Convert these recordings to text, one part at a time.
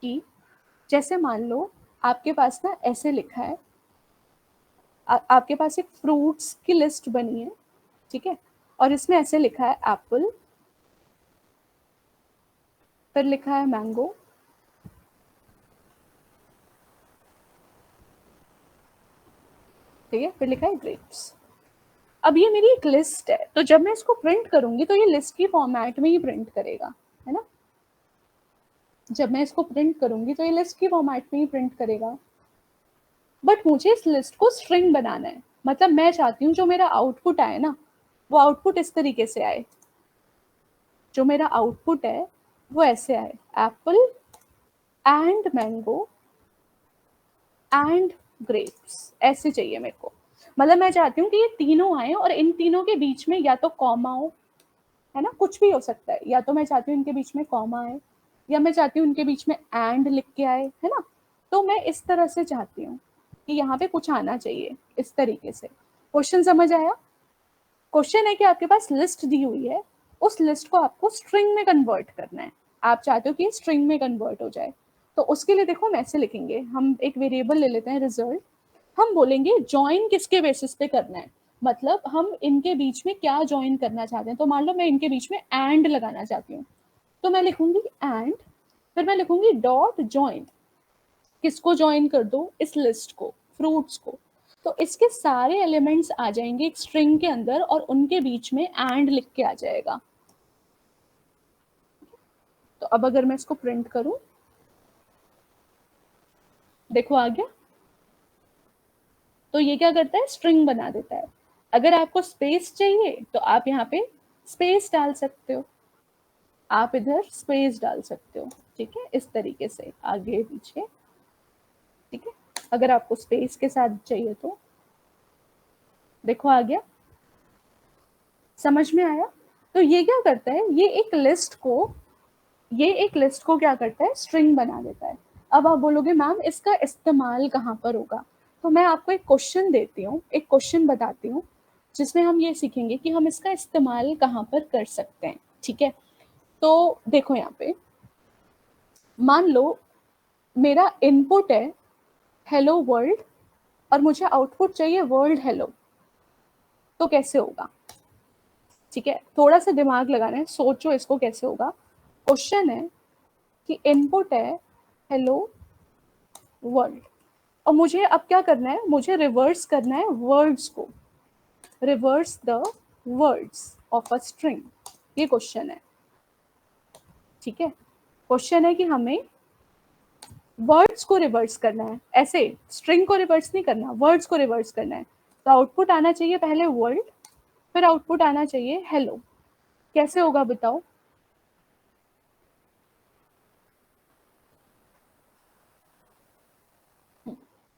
कि जैसे मान लो आपके पास ना ऐसे लिखा है, आपके पास एक फ्रूट्स की लिस्ट बनी है, ठीक है, और इसमें ऐसे लिखा है एप्पल, फिर लिखा है मैंगो, ठीक है, फिर लिखा है ग्रेप्स। अब ये मेरी एक लिस्ट है, तो जब मैं इसको प्रिंट करूंगी तो ये लिस्ट की फॉर्मेट में ही प्रिंट करेगा, है ना। जब मैं इसको प्रिंट करूंगी तो ये लिस्ट की फॉर्मेट में ही प्रिंट करेगा। बट मुझे इस लिस्ट को स्ट्रिंग बनाना है, मतलब मैं चाहती हूँ जो मेरा आउटपुट आए ना, वो आउटपुट इस तरीके से आए, जो मेरा आउटपुट है वो ऐसे आए, Apple and mango and grapes, ऐसे चाहिए मेरे को। मतलब मैं चाहती हूँ कि ये तीनों आए और इन तीनों के बीच में या तो कॉमा हो, है ना, कुछ भी हो सकता है, या तो मैं चाहती हूँ इनके बीच में कॉमा आए, या मैं चाहती हूँ इनके बीच में एंड लिख के आए, है ना। तो मैं इस तरह से चाहती हूँ कि यहाँ पे कुछ आना चाहिए इस तरीके से। क्वेश्चन समझ आया? क्वेश्चन है कि आपके पास लिस्ट दी हुई है, उस लिस्ट को आपको स्ट्रिंग में कन्वर्ट करना है। आप चाहते हो कि स्ट्रिंग में कन्वर्ट हो जाए, तो उसके लिए देखो हम ऐसे लिखेंगे, हम एक वेरिएबल ले लेते हैं रिजल्ट, हम बोलेंगे ज्वाइन किसके बेसिस पे करना है, मतलब हम इनके बीच में क्या ज्वाइन करना चाहते हैं। तो मान लो मैं इनके बीच में एंड लगाना चाहती हूँ, तो मैं लिखूंगी एंड, फिर मैं लिखूंगी डॉट ज्वाइन, किसको ज्वाइन कर दो, इस लिस्ट को, फ्रूट्स को। तो इसके सारे एलिमेंट्स आ जाएंगे एक स्ट्रिंग के अंदर और उनके बीच में एंड लिख के आ जाएगा। तो अब अगर मैं इसको प्रिंट करूं, देखो आ गया। तो ये क्या करता है, स्ट्रिंग बना देता है। अगर आपको स्पेस चाहिए तो आप यहाँ पे स्पेस डाल सकते हो, आप इधर स्पेस डाल सकते हो, ठीक है, इस तरीके से आगे पीछे, ठीक है। अगर आपको स्पेस के साथ चाहिए तो देखो आ गया, समझ में आया। तो ये क्या करता है, ये एक लिस्ट को क्या करता है, स्ट्रिंग बना देता है। अब आप बोलोगे मैम इसका इस्तेमाल कहाँ पर होगा, तो मैं आपको एक क्वेश्चन देती हूँ, एक क्वेश्चन बताती हूँ, जिसमें हम ये सीखेंगे कि हम इसका इस्तेमाल कहाँ पर कर सकते हैं, ठीक है। तो देखो यहाँ पे, मान लो मेरा इनपुट है हेलो वर्ल्ड और मुझे आउटपुट चाहिए वर्ल्ड हेलो, तो कैसे होगा, ठीक है, थोड़ा सा दिमाग लगाना है, सोचो इसको कैसे होगा। क्वेश्चन है कि इनपुट है हेलो वर्ल्ड, और मुझे अब क्या करना है, मुझे रिवर्स करना है वर्ड्स को, reverse the words of a string, ये क्वेश्चन है, ठीक है। क्वेश्चन है कि हमें वर्ड्स को रिवर्स करना है, ऐसे स्ट्रिंग को रिवर्स नहीं करना, वर्ड्स को रिवर्स करना है। तो आउटपुट आना चाहिए पहले वर्ल्ड, फिर आउटपुट आना चाहिए हेलो, कैसे होगा बताओ।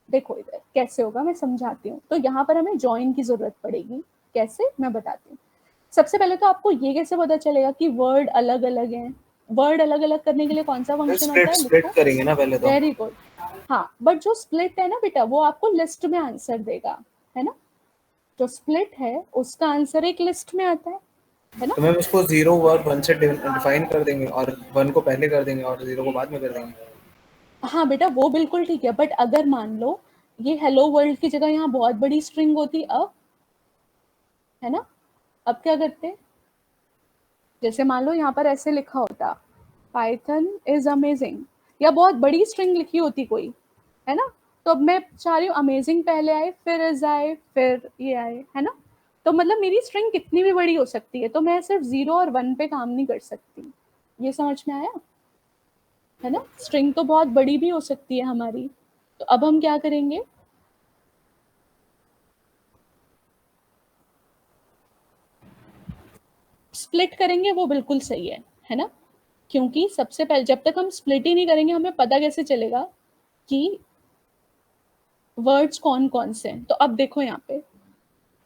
देखो इधर कैसे होगा मैं समझाती हूँ। तो यहाँ पर हमें ज्वाइन की जरूरत पड़ेगी, कैसे मैं बताती हूँ। सबसे पहले तो आपको ये कैसे पता चलेगा कि वर्ड अलग अलग हैं, वर्ड अलग अलग करने के लिए कौन सा फंक्शन होता स्प्लिट है, स्प्लिट लिखो। करेंगे ना पहले तो। Very good. हाँ, बट जो स्प्लिट है ना बेटा, वो आपको लिस्ट में आंसर देगा, है ना। जो स्प्लिट है उसका आंसर एक लिस्ट में आता है ना। तो मैम उसको 0 और 1 से डिफाइन कर देंगे और 1 को पहले कर देंगे और 0 को बाद में कर देंगे। हाँ बेटा वो बिल्कुल ठीक है, बट अगर मान लो ये हेलो वर्ल्ड की जगह यहाँ बहुत बड़ी स्ट्रिंग होती, अब, है ना, अब क्या करते, जैसे मान लो यहाँ पर ऐसे लिखा होता पाइथन इज अमेजिंग, या बहुत बड़ी स्ट्रिंग लिखी होती कोई, है ना। तो अब मैं चाह रही हूँ अमेजिंग पहले आए, फिर इज आए, फिर ये आए, है ना। तो मतलब मेरी स्ट्रिंग कितनी भी बड़ी हो सकती है, तो मैं सिर्फ 0 और 1 पे काम नहीं कर सकती। ये समझ में आया, है ना। स्ट्रिंग तो बहुत बड़ी भी हो सकती है हमारी। तो अब हम क्या करेंगे, स्प्लिट करेंगे, वो बिल्कुल सही है ना। क्योंकि सबसे पहले जब तक हम स्प्लिट ही नहीं करेंगे हमें पता कैसे चलेगा कि वर्ड्स कौन कौन से हैं। तो अब देखो यहाँ पे,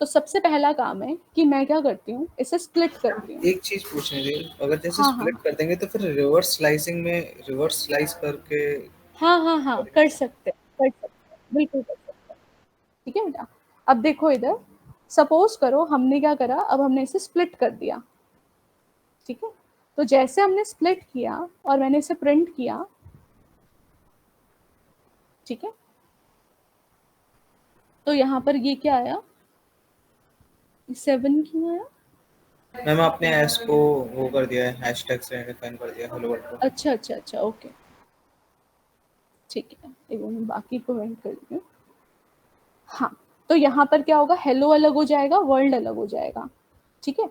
तो सबसे पहला काम है कि मैं क्या करती हूँ, इसे स्प्लिट करती हूँ। एक चीज पूछनी थी, अगर जैसे हाँ हाँ स्प्लिट कर देंगे तो फिर रिवर्स स्लाइसिंग में रिवर्स स्लाइस करके हाँ हाँ हाँ, कर सकते हैं, कर सकते हैं, बिल्कुल कर सकते हैं, ठीक है बेटा। अब देखो इधर, सपोज करो हमने क्या करा, अब हमने इसे स्प्लिट कर दिया, ठीक है। तो जैसे हमने स्प्लिट किया और मैंने इसे प्रिंट किया, ठीक है, तो यहाँ पर ये क्या आया, 7 क्यों आया? मैम आपने एस को वो कर दिया है, हैशटैग से डिफाइन कर दिया हेलो वर्ल्ड को। अच्छा अच्छा अच्छा, ओके ठीक है, एक मैं बाकी को वेंट कर रही हूँ। हाँ, तो यहाँ पर क्या होगा, हेलो अलग हो जाएगा, वर्ल्ड अलग हो जाएगा। ठीक है,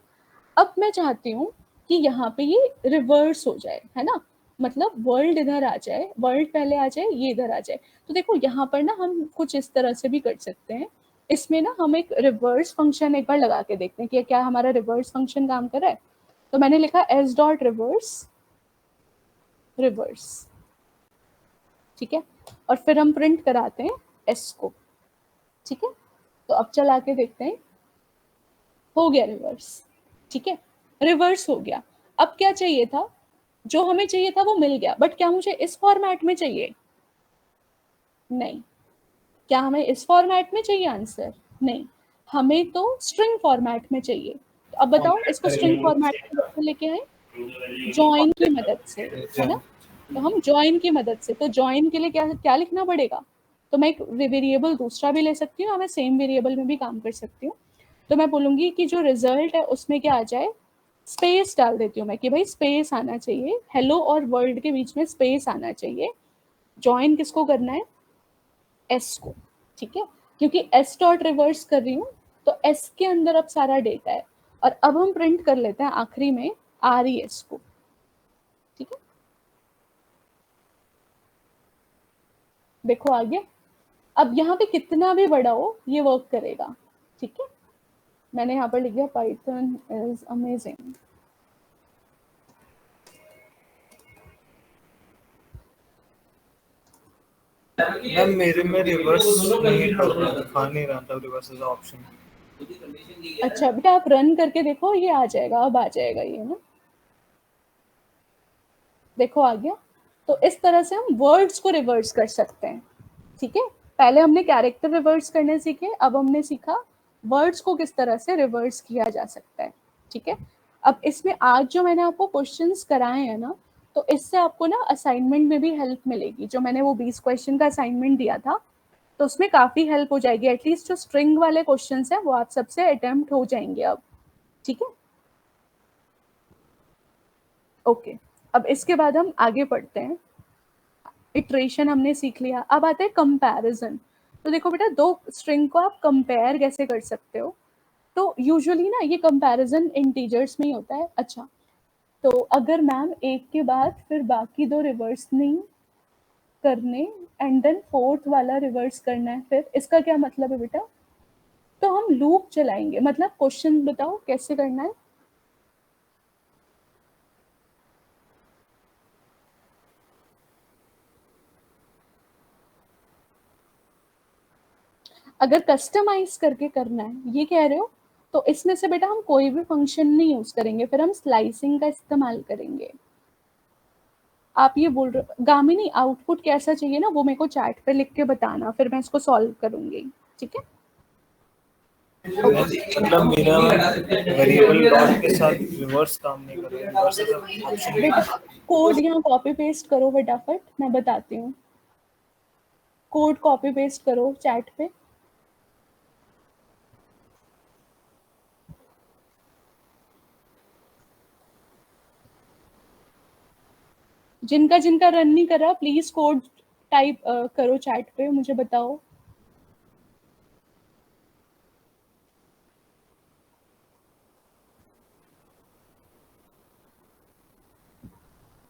अब मैं चाहती हूँ कि यहाँ पे ये रिवर्स हो जाए, है ना, मतलब वर्ल्ड इधर आ जाए, वर्ल्ड पहले आ जाए, ये इधर आ जाए। तो देखो यहाँ पर ना हम कुछ इस तरह से भी कर सकते हैं, इसमें ना हम एक रिवर्स फंक्शन एक बार लगा के देखते हैं कि क्या हमारा रिवर्स फंक्शन काम कर रहा है। तो मैंने लिखा एस डॉट रिवर्स रिवर्स, ठीक है, और फिर हम प्रिंट कराते हैं एस को। ठीक है, तो अब चला के देखते हैं, हो गया रिवर्स। ठीक है, रिवर्स हो गया। अब क्या चाहिए था, जो हमें चाहिए था वो मिल गया, बट क्या मुझे इस फॉर्मेट में चाहिए? नहीं। क्या हमें इस फॉर्मेट में चाहिए आंसर? नहीं, हमें तो स्ट्रिंग फॉर्मेट में चाहिए। तो अब बताओ इसको स्ट्रिंग फॉर्मेट में कैसे लेके आए? जॉइन की मदद से, है ना, तो हम जॉइन की मदद से, तो जॉइन के लिए क्या क्या लिखना पड़ेगा? तो मैं एक वेरिएबल दूसरा भी ले सकती हूँ, मैं सेम वेरिएबल में भी काम कर सकती हूँ। तो मैं बोलूंगी कि जो रिजल्ट है उसमें क्या आ जाए, स्पेस डाल देती हूँ मैं कि भाई स्पेस आना चाहिए, हेलो और वर्ल्ड के बीच में स्पेस आना चाहिए। जॉइन किसको करना है? एस को। ठीक है, क्योंकि एस डॉट रिवर्स कर रही हूँ, तो एस के अंदर अब सारा डेटा है, और अब हम प्रिंट कर लेते हैं आखिरी में आर ई एस को। ठीक है, देखो आगे, अब यहाँ पे कितना भी बड़ा हो ये वर्क करेगा। ठीक है, मैंने यहाँ पर लिख दिया पाइथन इज अमेजिंग। मैम मेरे में रिवर्स नहीं कर रहा, दिखा नहीं रहा था रिवर्स एज ऑप्शन। अच्छा बेटा आप रन करके देखो, ये आ जाएगा, अब आ जाएगा ये ना, देखो आ गया। तो इस तरह से हम वर्ड्स को रिवर्स कर सकते हैं। ठीक है, पहले हमने कैरेक्टर रिवर्स करने सीखे, अब हमने सीखा वर्ड्स को किस तरह से रिवर्स किया जा सकता है। ठीक है, अब इसमें आज जो मैंने आपको क्वेश्चंस कराए हैं ना, तो इससे आपको ना असाइनमेंट में भी हेल्प मिलेगी। जो मैंने वो 20 क्वेश्चन का असाइनमेंट दिया था, तो उसमें काफी हेल्प हो जाएगी, एटलीस्ट जो स्ट्रिंग वाले क्वेश्चंस हैं वो आप सबसे अटेम्प्ट हो जाएंगे अब। ठीक है, ओके, अब इसके बाद हम आगे पढ़ते हैं। इटरेशन हमने सीख लिया, अब आता है कंपैरिजन। तो देखो बेटा, दो स्ट्रिंग को आप कंपेयर कैसे कर सकते हो? तो यूजुअली ना ये कंपैरिजन इंटीजर्स में ही होता है। अच्छा, तो अगर मैम एक के बाद फिर बाकी दो रिवर्स नहीं करने, एंड देन फोर्थ वाला रिवर्स करना है, फिर इसका क्या मतलब है बेटा? तो हम लूप चलाएंगे, मतलब क्वेश्चन बताओ कैसे करना है। अगर कस्टमाइज करके करना है ये कह रहे हो, तो इसमें से बेटा हम कोई भी फंक्शन नहीं यूज करेंगे, फिर हम स्लाइसिंग का इस्तेमाल करेंगे। आप ये बोल रहे हो गामिनी, आउटपुट कैसा चाहिए ना वो मेरे को चैट पे लिख के बताना, फिर मैं इसको सॉल्व करूंगी। ठीक है, मतलब मेरा वेरिएबल डॉट के साथ रिवर्स काम नहीं कर रहा, रिवर्स एज ऑप्शन नहीं। बेटा कोड यहाँ कॉपी पेस्ट करो फटाफट, मैं बताती हूँ। कोड कॉपी पेस्ट करो चैट पे। जिनका जिनका रन नहीं कर रहा प्लीज कोड टाइप करो चैट पे, मुझे बताओ।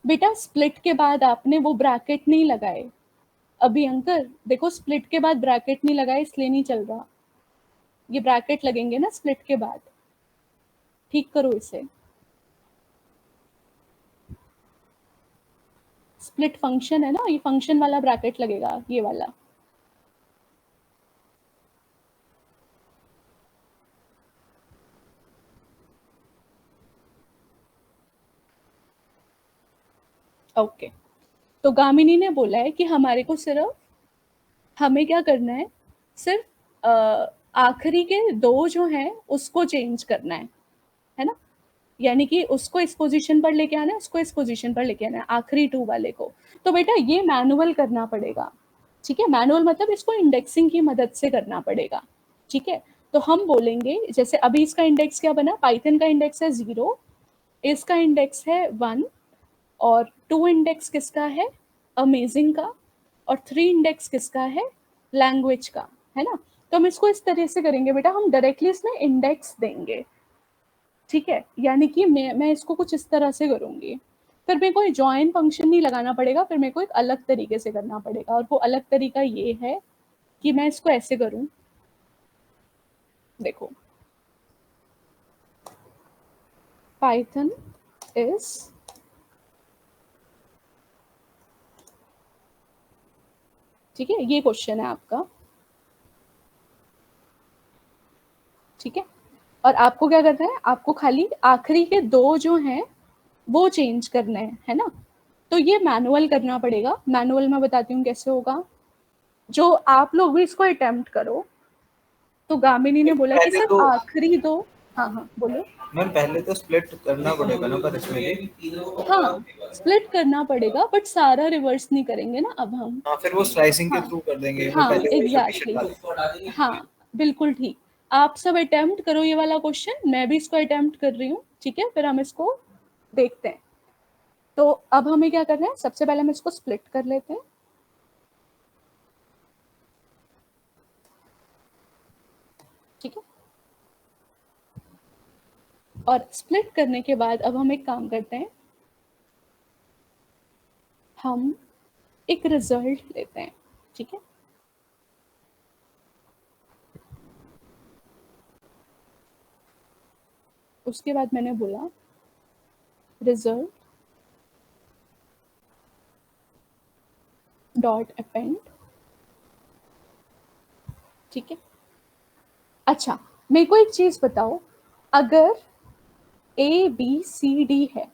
बेटा स्प्लिट के बाद आपने वो ब्रैकेट नहीं लगाए, अभी अंकर देखो स्प्लिट के बाद ब्रैकेट नहीं लगाए इसलिए नहीं चल रहा, ये ब्रैकेट लगेंगे ना स्प्लिट के बाद, ठीक करो इसे। स्प्लिट फंक्शन है ना, ये फंक्शन वाला ब्रैकेट लगेगा, ये वाला। ओके, तो गामिनी ने बोला है कि हमारे को सिर्फ, हमें क्या करना है, सिर्फ आखिरी के दो जो हैं उसको चेंज करना है ना, यानी कि उसको इस पोजीशन पर लेके आना है, उसको इस पोजीशन पर लेके आना है, आखिरी टू वाले को। तो बेटा ये मैनुअल करना पड़ेगा। ठीक है, मैनुअल मतलब इसको इंडेक्सिंग की मदद से करना पड़ेगा। ठीक है, तो हम बोलेंगे जैसे अभी इसका इंडेक्स क्या बना, पाइथन का इंडेक्स है 0, इसका इंडेक्स है 1, और 2 इंडेक्स किसका है, अमेजिंग का, और 3 इंडेक्स किसका है, लैंग्वेज का, है ना। तो हम इसको इस तरह से करेंगे बेटा, हम डायरेक्टली इसमें इंडेक्स देंगे। ठीक है, यानी कि मैं इसको कुछ इस तरह से करूंगी, फिर मेरे को जॉइन फंक्शन नहीं लगाना पड़ेगा, फिर मेरे को एक अलग तरीके से करना पड़ेगा, और वो अलग तरीका ये है कि मैं इसको ऐसे करूं, देखो, पाइथन इज, ठीक है, ये क्वेश्चन है आपका। ठीक है, और आपको क्या करना है, आपको खाली आखिरी के 2 जो हैं वो चेंज करने हैं, है ना। तो ये मैनुअल करना पड़ेगा, मैनुअल में बताती हूँ कैसे होगा, जो आप लोग भी इसको अटेम्प्ट करो। तो गामिनी ने बोला कि पहले सिर्फ तो आखिरी 2, हाँ हाँ बोलो। मैम पहले तो स्प्लिट करना पड़ेगा ना, पर इसमें भी हाँ, स्प्लिट करना पड़ेगा, बट सारा रिवर्स नहीं करेंगे ना अब हम। हाँ, फिर वो स्लाइसिंग के हाँ थ्रू कर देंगे, वो हाँ, पहले वही कंडीशन एग्जैक्टली, डालेंगे। हाँ बिल्कुल ठीक। आप सब अटेम्प्ट करो ये वाला क्वेश्चन, मैं भी इसको अटेम्प्ट कर रही हूँ, ठीक है, फिर हम इसको देखते हैं। तो अब हमें क्या करना है, सबसे पहले हम इसको स्प्लिट कर लेते हैं। ठीक है, और स्प्लिट करने के बाद अब हम एक काम करते हैं, हम एक रिजल्ट लेते हैं। ठीक है, उसके बाद मैंने बोला रिजल्ट डॉट अपेंड। ठीक है, अच्छा मेरे को एक चीज बताओ, अगर ए बी सी डी है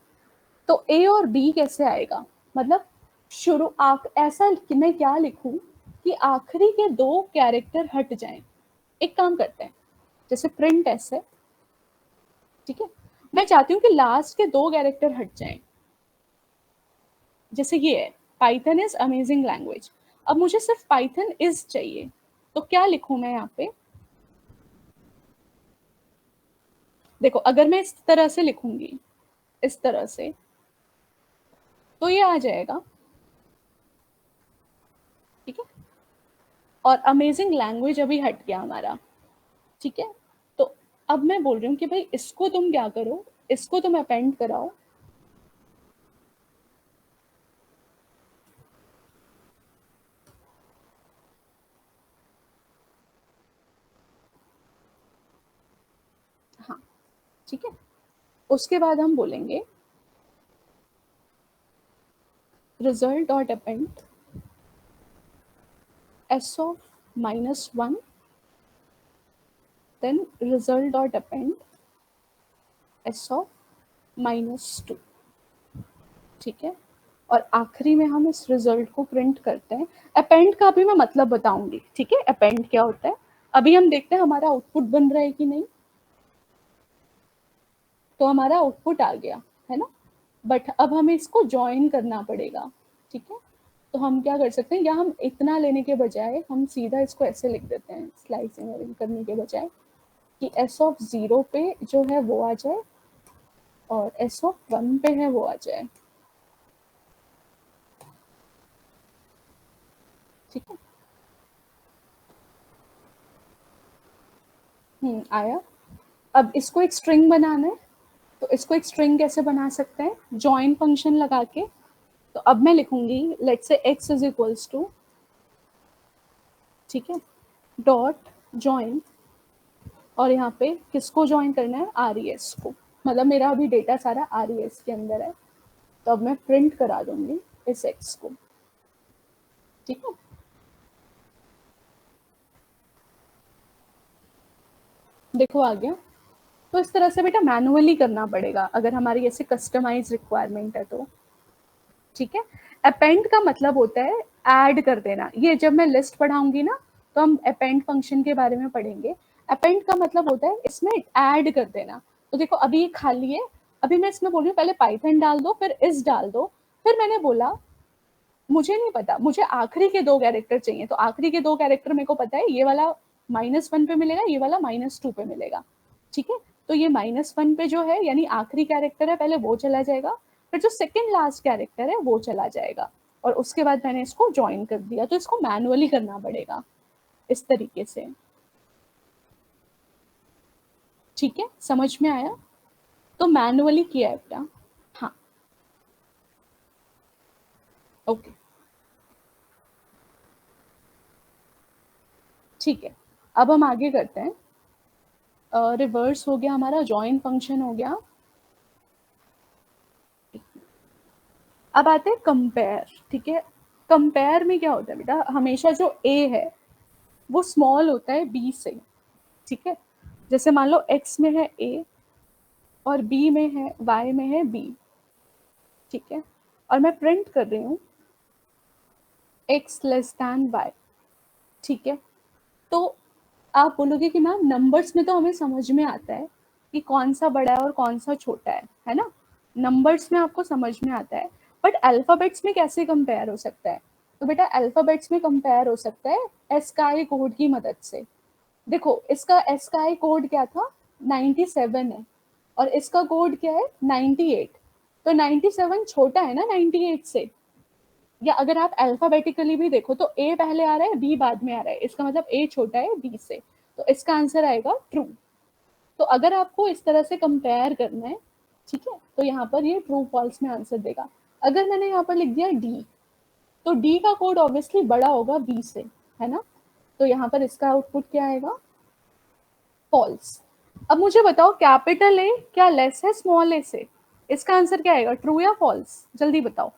तो ए और बी कैसे आएगा, मतलब शुरू ऐसा कि मैं क्या लिखूं कि आखिरी के 2 कैरेक्टर हट जाएं। एक काम करते हैं, जैसे प्रिंट ऐसे, ठीक है, मैं चाहती हूँ कि लास्ट के 2 कैरेक्टर हट जाएं, जैसे ये है, पाइथन इज अमेजिंग लैंग्वेज। अब मुझे सिर्फ पाइथन इज चाहिए, तो क्या लिखूं मैं यहाँ पे, देखो अगर मैं इस तरह से लिखूंगी, इस तरह से, तो ये आ जाएगा। ठीक है, और अमेजिंग लैंग्वेज अभी हट गया हमारा। ठीक है, तो अब मैं बोल रही हूँ कि भाई इसको तुम क्या करो, इसको तुम अपेंड कराओ। हाँ, ठीक है, उसके बाद हम बोलेंगे result dot append S of -1, then result dot append S of -2। ठीक है, और आखिरी में हम इस रिजल्ट को प्रिंट करते हैं। अपेंड का भी मैं मतलब बताऊंगी, ठीक है, अपेंड क्या होता है। अभी हम देखते हैं हमारा आउटपुट बन रहा है कि नहीं। तो हमारा आउटपुट आ गया, है ना, बट अब हमें इसको ज्वाइन करना पड़ेगा। ठीक है, तो हम क्या कर सकते हैं, या हम इतना लेने के बजाय हम सीधा इसको ऐसे लिख देते हैं, स्लाइसिंग करने के बजाय, कि एस ऑफ 0 पे जो है वो आ जाए, और एस ऑफ 1 पे है वो आ जाए। ठीक है, आया। अब इसको एक स्ट्रिंग बनाना है, तो इसको एक स्ट्रिंग कैसे बना सकते हैं, जॉइन फंक्शन लगा के। तो अब मैं लिखूंगी let's say x is equals to, ठीक है, डॉट जॉइन, और यहाँ पे किसको ज्वाइन करना है, आर ई एस को, मतलब मेरा अभी डेटा सारा आर ई एस के अंदर है। तो अब मैं प्रिंट करा दूंगी इस x को। ठीक है, देखो आ गया। तो इस तरह से बेटा मैनुअली करना पड़ेगा अगर हमारी ऐसे कस्टमाइज रिक्वायरमेंट है तो। ठीक है, अपेंड का मतलब होता है ऐड कर देना, ये जब मैं लिस्ट पढ़ाऊंगी ना तो हम अपेंड फंक्शन के बारे में पढ़ेंगे। अपेंड का मतलब होता है इसमें ऐड कर देना। तो देखो अभी ये खाली है, अभी मैं इसमें बोल रही हूँ पहले पाइथन डाल दो, फिर इस डाल दो, फिर मैंने बोला मुझे नहीं पता, मुझे आखिरी के 2 कैरेक्टर चाहिए, तो आखिरी के 2 कैरेक्टर मेरे को पता है, ये वाला -1 पे मिलेगा, ये वाला -2 पे मिलेगा, ठीक है? तो ये -1 पे जो है यानी आखिरी कैरेक्टर है, पहले वो चला जाएगा, फिर जो सेकंड लास्ट कैरेक्टर है वो चला जाएगा, और उसके बाद मैंने इसको जॉइन कर दिया, तो इसको मैनुअली करना पड़ेगा इस तरीके से, ठीक है? समझ में आया? तो मैनुअली किया है बेटा। हाँ, ओके, ठीक है। अब हम आगे करते हैं। रिवर्स हो गया हमारा, जॉइन फंक्शन हो गया। अब आते हैं कंपेयर, ठीक है? कंपेयर में क्या होता है बेटा, हमेशा जो ए है वो स्मॉल होता है बी से, ठीक है? जैसे मान लो एक्स में है ए और बी में है, वाई में है बी, ठीक है? और मैं प्रिंट कर रही हूँ एक्स लेस दैन वाई, ठीक है? तो आप बोलोगे कि मैम नंबर्स में तो हमें समझ में आता है कि कौन सा बड़ा है और कौन सा छोटा है ना? नंबर्स में आपको समझ में आता है, बट अल्फाबेट्स में कैसे कंपेयर हो सकता है? तो बेटा अल्फाबेट्स में कंपेयर हो सकता है एस्काई कोड की मदद से। देखो इसका एस्काई कोड क्या था, 97 है, और इसका कोड क्या है 98। तो 97 छोटा है ना 98 से, या अगर आप अल्फाबेटिकली भी देखो तो ए पहले आ रहा है बी बाद में आ रहा है, इसका मतलब ए छोटा है बी से, तो इसका आंसर आएगा ट्रू। तो अगर आपको इस तरह से कंपेयर करना है, ठीक है, तो यहाँ पर ये ट्रू फॉल्स में आंसर देगा। अगर मैंने यहाँ पर लिख दिया डी, तो डी का कोड ऑब्वियसली बड़ा होगा बी से, है ना? तो यहाँ पर इसका आउटपुट क्या आएगा, फॉल्स। अब मुझे बताओ कैपिटल ए क्या लेस है स्मॉल ए से? इसका आंसर क्या आएगा, ट्रू या फॉल्स? जल्दी बताओ।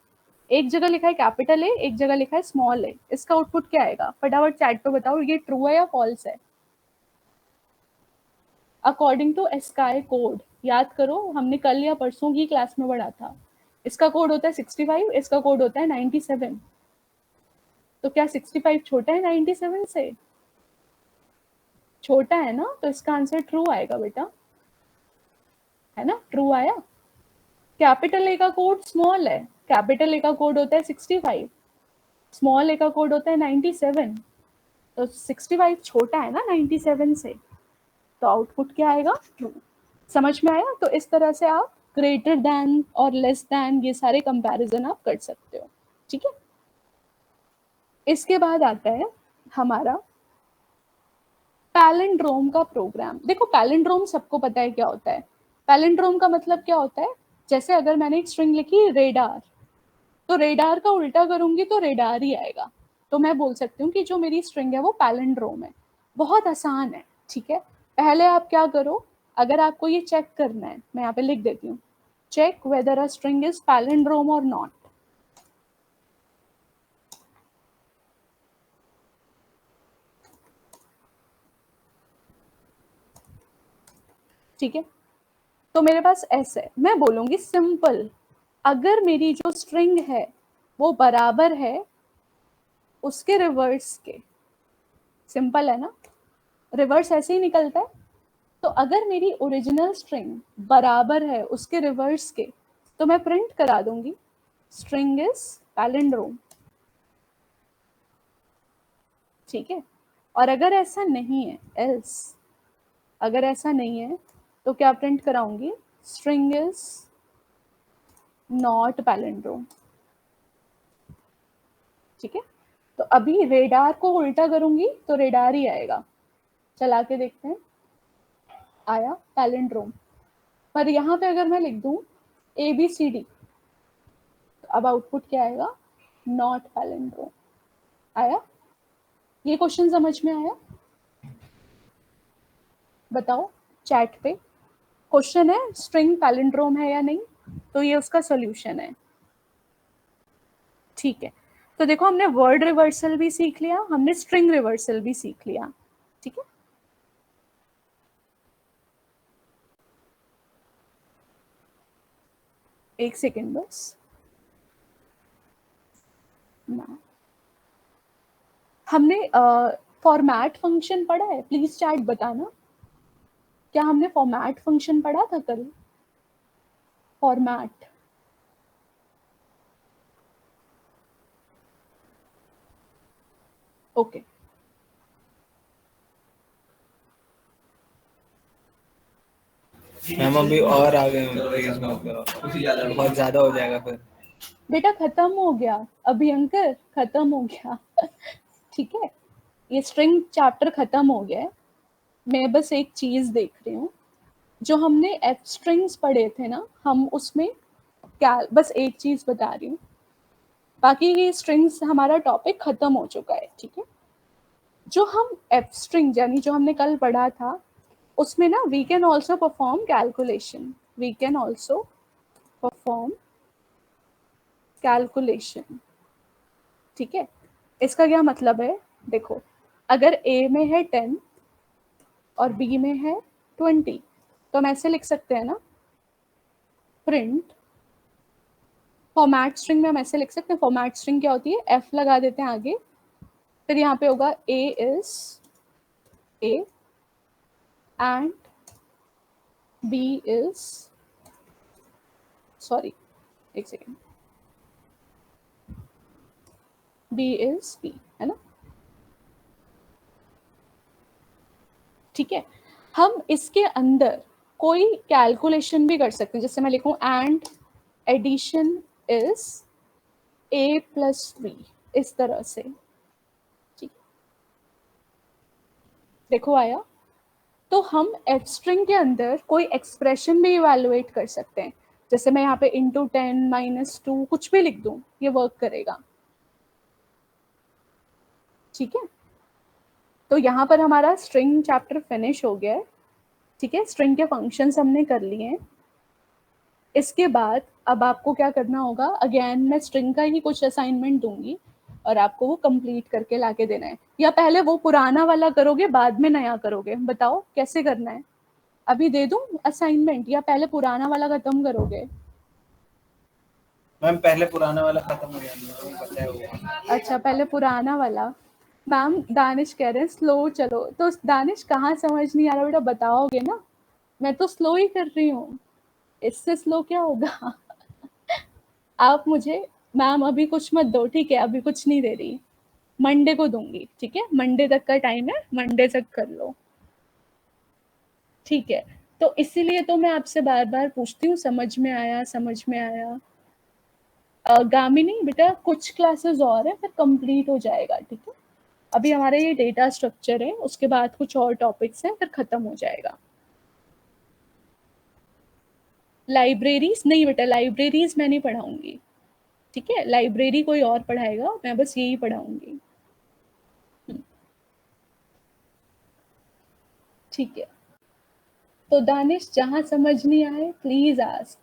एक जगह लिखा है कैपिटल ए, एक जगह लिखा है स्मॉल ए, इसका आउटपुट क्या आएगा? फटाफट चैट पे बताओ, ये ट्रू है या फॉल्स है? अकॉर्डिंग टू एस्काई कोड, याद करो हमने कल या परसों की क्लास में पढ़ा था, इसका कोड होता है 65, इसका कोड होता है 97। तो क्या 65 छोटा है 97 से? छोटा है ना, तो इसका आंसर ट्रू आएगा बेटा, है ना? ट्रू आया। कैपिटल ए का कोड स्मॉल है, कैपिटल ए का कोड होता है 65, स्मॉल ए का कोड होता है 97, तो 65 छोटा है ना 97 से, तो आउटपुट क्या आएगा, ट्रू। समझ में आया? तो इस तरह से आप ग्रेटर देन और लेस देन ये सारे कंपैरिजन आप कर सकते हो, ठीक है? इसके बाद आता है हमारा पैलिंड्रोम का प्रोग्राम। देखो पैलिंड्रोम सबको पता है क्या होता है। पैलिंड्रोम का मतलब क्या होता है, जैसे अगर मैंने एक स्ट्रिंग लिखी रेडार, तो रेडार का उल्टा करूंगी तो रेडार ही आएगा, तो मैं बोल सकती हूँ कि जो मेरी स्ट्रिंग है वो पैलिंड्रोम है। बहुत आसान है, ठीक है? पहले आप क्या करो, अगर आपको ये चेक करना है, मैं यहाँ पे लिख देती हूँ, check whether a string is palindrome और नॉट। ठीक है, तो मेरे पास एस है, मैं बोलूंगी सिंपल, अगर मेरी जो स्ट्रिंग है वो बराबर है उसके रिवर्स के। सिंपल है ना, रिवर्स ऐसे ही निकलता है। तो अगर मेरी ओरिजिनल स्ट्रिंग बराबर है उसके रिवर्स के, तो मैं प्रिंट करा दूंगी स्ट्रिंग इज पैलिंड्रोम, ठीक है? और अगर ऐसा नहीं है, एल्स, अगर ऐसा नहीं है तो क्या प्रिंट कराऊंगी, स्ट्रिंग इज नॉट पैलिंड्रोम, ठीक है? तो अभी रेडार को उल्टा करूंगी तो रेडार ही आएगा, चला के देखते हैं, आया पैलिंड्रोम। पर यहाँ पे अगर मैं लिख दूं ABCD, तो अब आउटपुट क्या आएगा, नॉट पैलिंड्रोम। आया? ये क्वेश्चन समझ में आया? बताओ चैट पे। क्वेश्चन है स्ट्रिंग पैलिंड्रोम है या नहीं, तो ये उसका सॉल्यूशन है, ठीक है? तो देखो हमने वर्ड रिवर्सल भी सीख लिया, हमने स्ट्रिंग रिवर्सल भी सीख लिया, ठीक है? एक सेकेंड बस ना, हमने फॉर्मेट फंक्शन पढ़ा है? प्लीज चैट बताना, क्या हमने फॉर्मेट फंक्शन पढ़ा था कल? फॉर्मेट, ओके मैम अभी और आगे प्लीज मत करो, बहुत ज्यादा हो जाएगा फिर। बेटा खत्म हो गया, अभयंकर खत्म हो गया। ठीक है, ये स्ट्रिंग चैप्टर खत्म हो गया है। मैं बस एक चीज देख रही हूँ, जो हमने एफ स्ट्रिंग्स पढ़े थे ना, हम उसमें क्या, बस एक चीज बता रही हूँ, बाकी ये स्ट्रिंग्स हमारा टॉपिक खत्म हो चुका है। ठीक है, जो हम एफ स्ट्रिंग यानी जो हमने कल पढ़ा था, उसमें ना we can also perform calculation, we can also perform calculation. ठीक है, इसका क्या मतलब है, देखो अगर ए में है 10 और बी में है 20, तो हम ऐसे लिख सकते हैं ना, प्रिंट फॉर्मेट स्ट्रिंग में हम ऐसे लिख सकते हैं, फॉर्मेट स्ट्रिंग क्या होती है, एफ लगा देते हैं आगे, फिर यहाँ पे होगा A is A and B is, sorry एक सेकेंड, बी इज बी, है ना। ठीक है, हम इसके अंदर कोई कैलकुलेशन भी कर सकते हैं, जैसे मैं लिखूं and addition is A plus B, इस तरह से। ठीक, देखो आया, तो हम एफ स्ट्रिंग के अंदर कोई एक्सप्रेशन भी इवेलुएट कर सकते हैं, जैसे मैं यहाँ पे इंटू 10 -2 कुछ भी लिख दूं, ये वर्क करेगा। ठीक है, तो यहाँ पर हमारा स्ट्रिंग चैप्टर फिनिश हो गया है। ठीक है, स्ट्रिंग के फंक्शंस हमने कर लिए हैं। इसके बाद अब आपको क्या करना होगा, अगेन मैं स्ट्रिंग का ही कुछ असाइनमेंट दूंगी और आपको वो कंप्लीट करके लाके देना है, या पहले वो पुराना वाला करोगे बाद में नया करोगे, बताओ कैसे करना है। अभी दे दूं असाइनमेंट या पहले पुराना वाला खत्म करोगे? मैम पहले पुराना वाला खत्म हो गया, पता है वो। अच्छा पहले पुराना वाला। मैम दानिश कह रहे हैं स्लो चलो, तो दानिश कहाँ समझ नहीं आ रहा बेटा, बताओगे ना, मैं तो स्लो ही कर रही हूँ, इससे स्लो क्या होगा। आप मुझे, मैम अभी कुछ मत दो, ठीक है, अभी कुछ नहीं दे रही, मंडे को दूंगी। ठीक है, मंडे तक का टाइम है, मंडे तक कर लो। ठीक है, तो इसीलिए तो मैं आपसे बार बार पूछती हूँ, समझ में आया, समझ में आया। गामिनी बेटा कुछ क्लासेस और है, फिर कंप्लीट हो जाएगा। ठीक है, अभी हमारा ये डेटा स्ट्रक्चर है, उसके बाद कुछ और टॉपिक्स हैं, फिर खत्म हो जाएगा। लाइब्रेरीज नहीं बेटा, लाइब्रेरीज मैं नहीं पढ़ाऊंगी। ठीक है, लाइब्रेरी कोई और पढ़ाएगा, मैं बस यही पढ़ाऊंगी। ठीक है, तो दानिश जहां समझ नहीं आए प्लीज आस्क,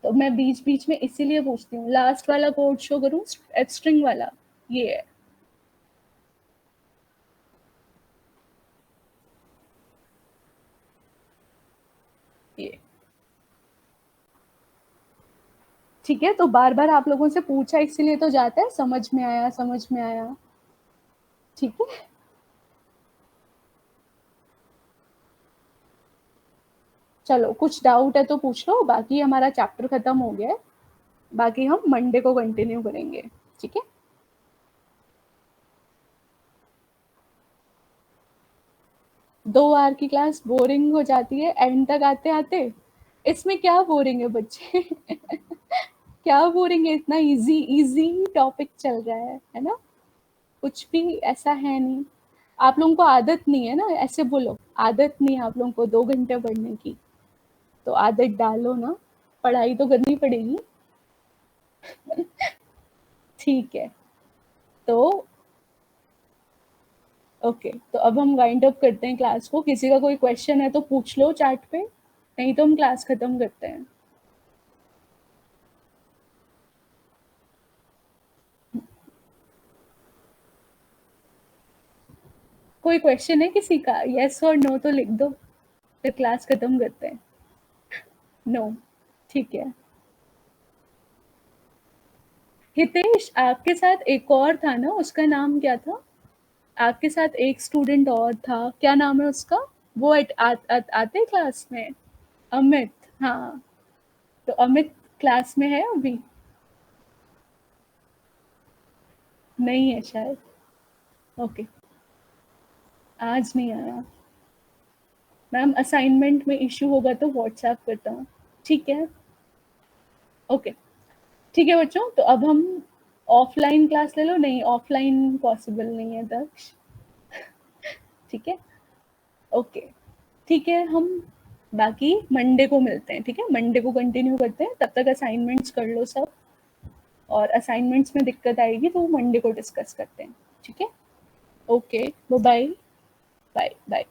तो मैं बीच बीच में इसीलिए पूछती हूँ। लास्ट वाला कोड शो करूँ, स्ट्रिंग वाला, ये है। ये ठीक है, तो बार बार आप लोगों से पूछा इसीलिए तो जाता है, समझ में आया, समझ में आया। ठीक है, चलो कुछ डाउट है तो पूछ लो, बाकी हमारा चैप्टर खत्म हो गया है, बाकी हम मंडे को कंटिन्यू करेंगे। ठीक है, 2 आवर की क्लास बोरिंग हो जाती है एंड तक आते आते, इसमें क्या बोरिंग है बच्चे। क्या बोरिंग है, इतना इजी इजी टॉपिक चल रहा है ना, कुछ भी ऐसा है नहीं। आप लोगों को आदत नहीं है ना, ऐसे बोलो, आदत नहीं है आप लोगों को 2 घंटे पढ़ने की, तो आदत डालो ना, पढ़ाई तो करनी पड़ेगी। ठीक है, तो ओके, तो अब हम वाइंड अप करते हैं क्लास को, किसी का कोई क्वेश्चन है तो पूछ लो चैट पे, नहीं तो हम क्लास खत्म करते हैं। कोई क्वेश्चन है किसी का, यस और नो तो लिख दो, फिर क्लास खत्म करते हैं। नो, ठीक है। हितेश आपके साथ एक और था ना, उसका नाम क्या था, आपके साथ एक स्टूडेंट और था, क्या नाम है उसका, वो आते क्लास में, अमित, हाँ, तो अमित क्लास में है अभी? नहीं है शायद, ओके। आज नहीं आया मैम, असाइनमेंट में इश्यू होगा तो व्हाट्सएप करता हूँ, ठीक है? ओके, ठीक है बच्चों, तो अब हम ऑफलाइन क्लास ले लो। नहीं, ऑफलाइन पॉसिबल नहीं है दक्ष, ठीक है? ओके, ठीक है, हम बाकी मंडे को मिलते हैं, ठीक है? मंडे को कंटिन्यू करते हैं, तब तक असाइनमेंट्स कर लो सब, और असाइनमेंट्स में दिक्कत आएगी तो मंडे को डिस्कस करते हैं, ठीक है? Okay, bye bye bye bye.